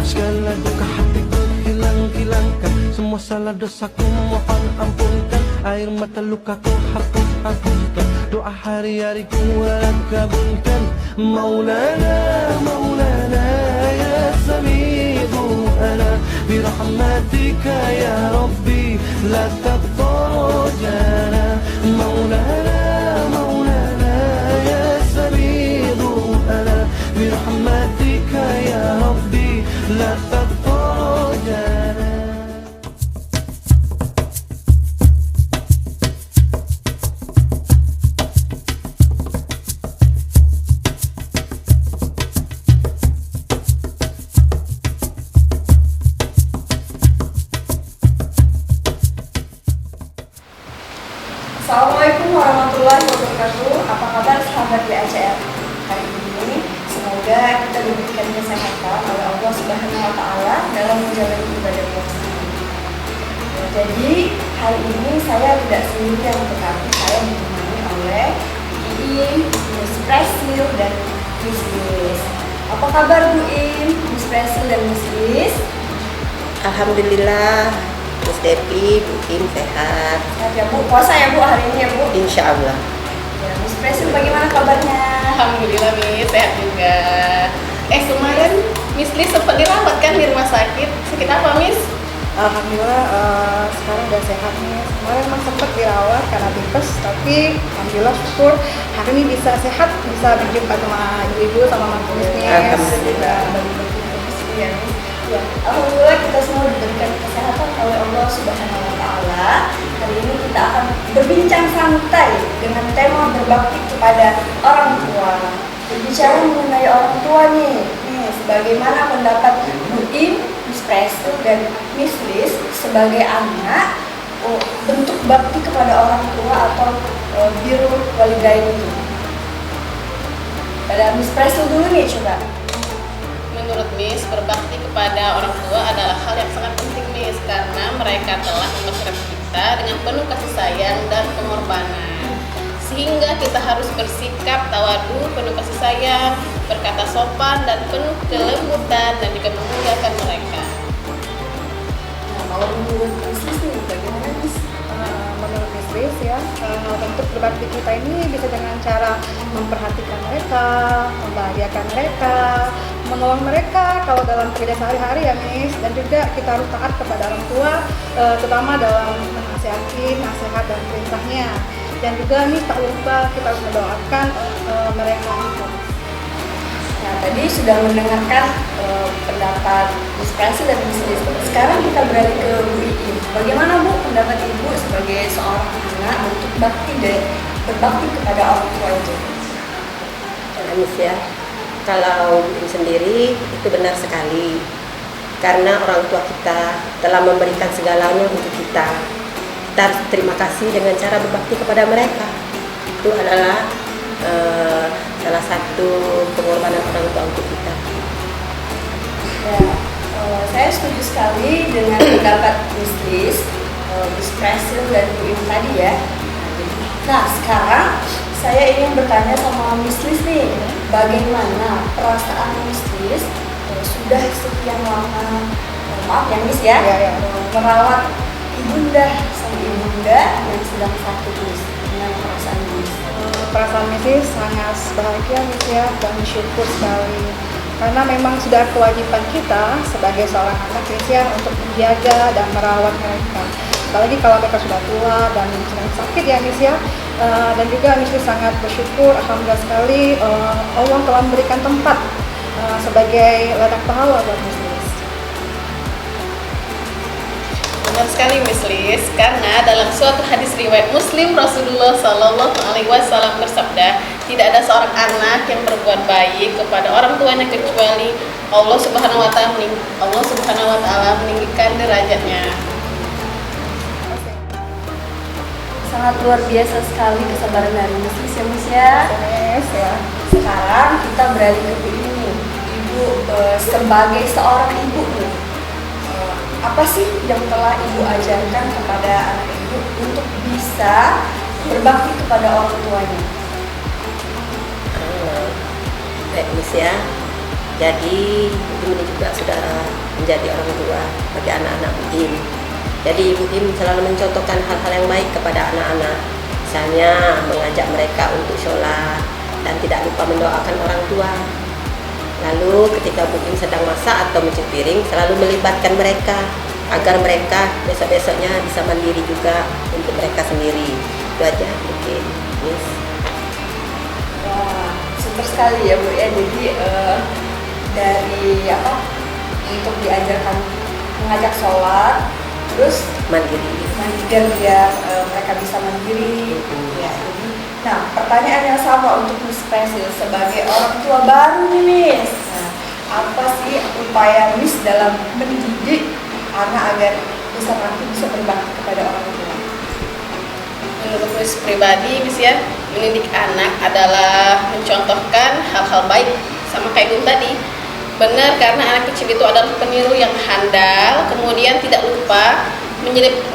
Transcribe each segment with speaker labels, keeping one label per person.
Speaker 1: Segala duka hatiku hilangkan, semua salah dosaku mohon ampunkan. Air mata lukaku hapuskan, doa hari-hari ku kabulkan. Maulana, Maulana ya sami'u ana birahmatika ya Rabbi la taqrajana. Maulana, Maulana ya sami'u ana birahmatika ya Rabbi la taqrajana.
Speaker 2: Assalamualaikum warahmatullahi wabarakatuh. Apa kabar sahabat BACR? Hari ini semoga kita diberikan kesehatan oleh Allah Subhanahu wa taala dalam menjalani ibadah puasa. Jadi hari ini saya tidak sendirian, tetapi saya ditemani oleh Iin, Miss Presil dan Miss Lilis. Apa kabar Bu In, Miss Presil dan Miss Lilis?
Speaker 3: Alhamdulillah, Miss Devi, Bu Kim sehat.
Speaker 2: Sehat ya Bu, puasa ya Bu hari ini ya Bu?
Speaker 3: Insya Allah.
Speaker 2: Ya, Miss Presil bagaimana kabarnya?
Speaker 4: Alhamdulillah Miss, sehat juga. Kemarin Miss Lis sempat dirawat kan di rumah sakit. Sakit apa Miss?
Speaker 5: Alhamdulillah sekarang udah sehat nih. Kemarin emang sempat dirawat karena tipes, tapi alhamdulillah syukur hari ini bisa sehat, bisa berjumpa sama ibu-ibu sama mantunya.
Speaker 3: Alhamdulillah.
Speaker 2: Ya, ya, alhamdulillah kita semua diberikan kesehatan oleh Allah Subhanahu wa taala. Hari ini kita akan berbincang santai dengan tema berbakti kepada orang tua. Berbicara mengenai orang tua nih, sebagaimana pendapat Bu In, Miss Presil dan Miss Liz sebagai anak, bentuk bakti kepada orang tua atau birrul walidain itu. Pada Miss Presil dulu nih coba.
Speaker 4: Menurut Miss, berbakti kepada orang tua adalah hal yang sangat penting Miss, karena mereka telah membesarkan kita dengan penuh kasih sayang dan pengorbanan. Sehingga kita harus bersikap tawadu, penuh kasih sayang, berkata sopan dan penuh kelembutan dan juga memuliakan mereka.
Speaker 2: Nah, kalau menurut Miss Liz nih, bagaimana Miss?
Speaker 5: Menurut Miss Liz ya, bentuk berbakti kita ini bisa dengan cara memperhatikan mereka, membahagiakan mereka, menolong mereka kalau dalam kerja sehari-hari ya Miss, dan juga kita harus taat kepada orang tua, terutama dalam menasihati nasihat dan perintahnya. Dan juga Miss tak lupa kita harus mendoakan mereka.
Speaker 2: Nah, tadi sudah mendengarkan pendapat Miss Presil dan Miss Liz. Sekarang kita beralih ke Bu Iin. Bagaimana Bu pendapat Ibu sebagai seorang anak untuk berbakti kepada orang tua itu?
Speaker 3: Miss ya, kalau Bu sendiri itu benar sekali. Karena orang tua kita telah memberikan segalanya untuk kita. Kita harus terima kasih dengan cara berbakti kepada mereka. Itu adalah salah satu pengorbanan orang tua untuk kita.
Speaker 2: Ya, saya setuju sekali dengan pendapat Miss Liz, Miss Presil dan Bu Iin tadi ya. Nah, sekarang saya ingin bertanya sama Miss Liz nih, bagaimana perasaan Miss Liz sudah sekian lama, maaf ya Miss ya, merawat ibunda sang ibunda yang sedang sakit Miss, dengan perasaan Miss?
Speaker 5: Perasaan Miss Liz sangat bahagia Miss ya, dan syukur sekali. Karena memang sudah kewajiban kita sebagai seorang anak Miss ya untuk menjaga dan merawat mereka. Apalagi kalau mereka sudah tua dan sedang sakit ya Miss ya. Dan juga Miss Liz sangat bersyukur, alhamdulillah sekali Allah telah memberikan tempat sebagai ladang pahala buat Miss Liz.
Speaker 4: Benar sekali Miss Liz, karena dalam suatu hadis riwayat Muslim Rasulullah Shallallahu Alaihi Wasallam bersabda, tidak ada seorang anak yang berbuat baik kepada orang tuanya kecuali Allah Subhanahu Wa Taala meninggikan derajatnya.
Speaker 2: Sangat luar biasa sekali kesabaran dari Miss Liz ya Miss ya.
Speaker 5: Yes ya.
Speaker 2: Sekarang kita beralih ke Bu ini. Ibu sebagai seorang ibu nih, apa sih yang telah ibu ajarkan kepada anak ibu untuk bisa berbakti kepada orang tuanya?
Speaker 3: Miss ya, Jadi Bu Im ini juga sudah menjadi orang tua bagi anak-anak Bu Im. Jadi Bu Im selalu mencontohkan hal-hal yang baik kepada anak-anak. Misalnya mengajak mereka untuk sholat dan tidak lupa mendoakan orang tua. Lalu ketika Bu Im sedang masak atau mencuci piring, selalu melibatkan mereka agar mereka besok-besoknya bisa mandiri juga untuk mereka sendiri. Itu aja mungkin, Miss.
Speaker 2: Wah, super sekali ya Bu ya. Jadi dari apa untuk diajarkan mengajak sholat, terus
Speaker 3: Mandiri.
Speaker 2: biar mereka bisa mandiri. Ya, jadi, nah pertanyaan yang sama untuk Miss Presil sebagai orang tua baru nih Miss. Nah, apa sih upaya Miss dalam mendidik anak agar nanti bisa berbakti kepada orang tua?
Speaker 4: Menurut Miss pribadi, Miss ya, mendidik anak adalah mencontohkan hal-hal baik sama kayak Gun tadi. Benar, karena anak kecil itu adalah peniru yang handal, kemudian tidak lupa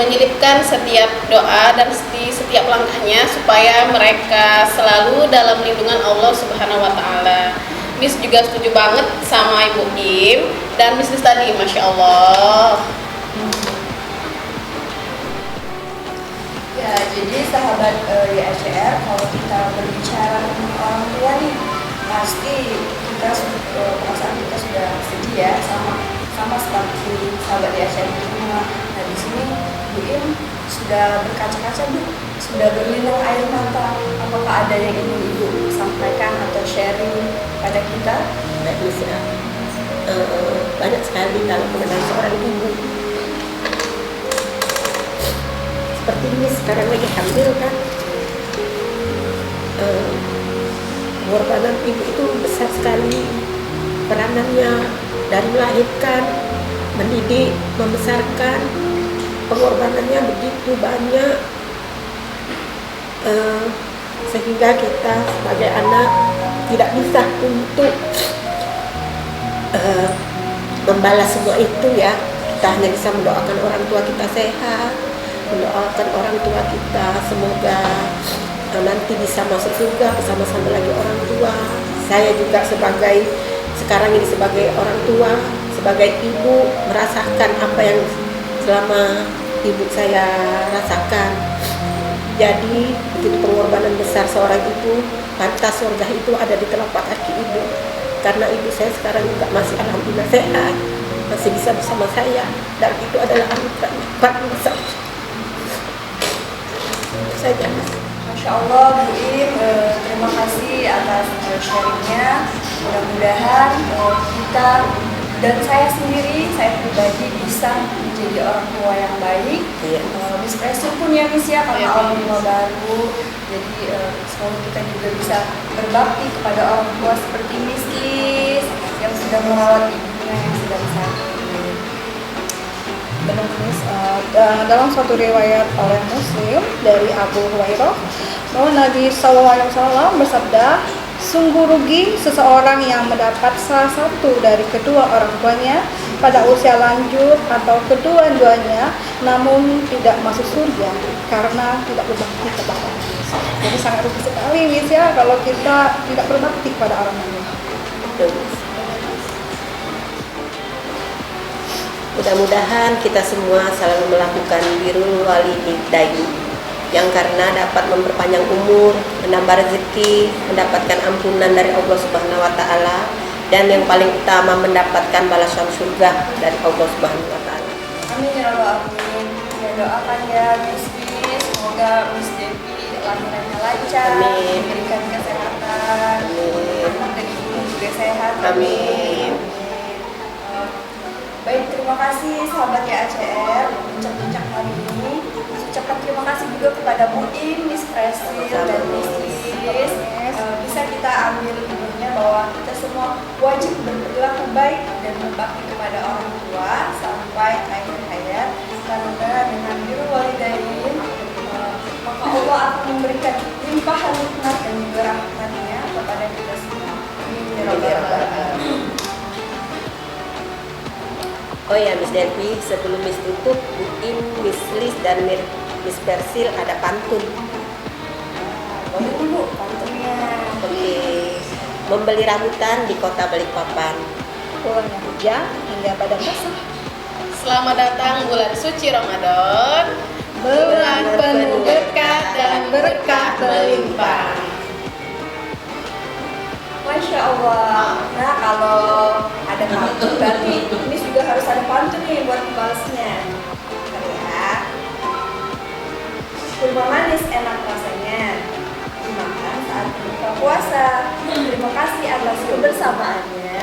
Speaker 4: menyelipkan setiap doa dan setiap langkahnya supaya mereka selalu dalam lindungan Allah Subhanahu wa Ta'ala. Miss juga setuju banget sama Ibu Im dan Miss tadi, Masya Allah.
Speaker 2: Ya, jadi sahabat YACR, kalau kita berbicara tentang orang tua nih, pasti kita perasaan kita sudah sedih ya, sama seperti sahabat YACR semua. Nah di sini Bu Im sudah berkaca-kaca Bu, sudah berlinang air mata. Apakah ada yang ingin Ibu sampaikan atau sharing pada kita?
Speaker 3: Baik, Miss ya. Banyak sekali kalau mengenal seorang ibu. Seperti Miss sekarang lagi hamil kan. Pengorbanan ibu itu besar sekali. Peranannya dari melahirkan, mendidik, membesarkan, pengorbanannya begitu banyak. Sehingga kita sebagai anak tidak bisa untuk membalas semua itu ya. Kita hanya bisa mendoakan orang tua kita sehat, mendoakan orang tua kita semoga nanti bisa masuk surga bersama-sama lagi orang tua. Saya juga sekarang ini sebagai orang tua, sebagai ibu, merasakan apa yang selama ibu saya rasakan. Jadi begitu pengorbanan besar seorang ibu, pantas surga itu ada di telapak kaki ibu. Karena ibu saya sekarang juga masih alhamdulillah sehat, masih bisa bersama saya, dan itu adalah anugerah yang paling besar. Itu saja, Mas.
Speaker 2: Masya Allah Bu Im, terima kasih atas sharingnya. Mudah-mudahan kita dan saya sendiri, saya pribadi bisa menjadi orang tua yang baik.
Speaker 3: Iya.
Speaker 2: Miss Presil pun ya Miss ya, karena
Speaker 4: Iya,
Speaker 2: orang tua baru. Jadi semoga kita juga bisa berbakti kepada orang tua seperti Miss Lis yang sudah merawat ibunya yang sedang sakit.
Speaker 5: Benar Miss, dalam suatu riwayat oleh Muslim dari Abu Hurairah bahwa Nabi SAW bersabda, sungguh rugi seseorang yang mendapat salah satu dari kedua orang tuanya pada usia lanjut atau kedua-duanya namun tidak masuk surga karena tidak berbakti kepada Miss. Jadi sangat rugi sekali Miss ya kalau kita tidak berbakti kepada orang lain.
Speaker 3: Mudah-mudahan kita semua selalu melakukan birrul walidain yang karena dapat memperpanjang umur, menambah rezeki, mendapatkan ampunan dari Allah Subhanahu wa Ta'ala, dan yang paling utama mendapatkan balasan surga dari Allah Subhanahu wa Ta'ala.
Speaker 2: Amin ya Allah, amin. Ya doakan ya Miss Lis, semoga Miss Devi lahirannya lancar,
Speaker 3: Amin.
Speaker 2: diberikan kesehatan,
Speaker 3: Amin.
Speaker 2: anak dan ibu juga sehat.
Speaker 3: Amin.
Speaker 2: Baik, terima kasih sahabat YACR bincang-bincang hari ini. Ucapkan terima kasih juga kepada Bu Im, Miss Presil, dan Miss Lis. Bisa kita ambil ilmunya bahwa kita semua wajib berperilaku baik dan berbakti kepada orang tua sampai akhir hayat. Karena dengan birrul walidain, maka Allah akan memberikan limpahan nikmat dan juga rahmatnya kepada kita semua. Amin ya rabbal alamin.
Speaker 3: Oh ya, Miss Devi, sebelum Miss tutup, Bu Im, Miss Lis, dan Miss Presil ada pantun.
Speaker 2: Boleh dulu pantunnya.
Speaker 3: Oke. membeli rambutan di kota Balikpapan.
Speaker 5: Pulangnya hujan hingga badan basah.
Speaker 4: Selamat datang bulan suci Ramadan, bulan penuh berkah dan berkah melimpah.
Speaker 2: Masya Allah. Nah, kalau ada pantun berarti ini juga harus ada pantun nih buat balasnya. Bentar ya. Kurma manis enak rasanya, dimakan saat berbuka puasa. Terima kasih atas kebersamaannya.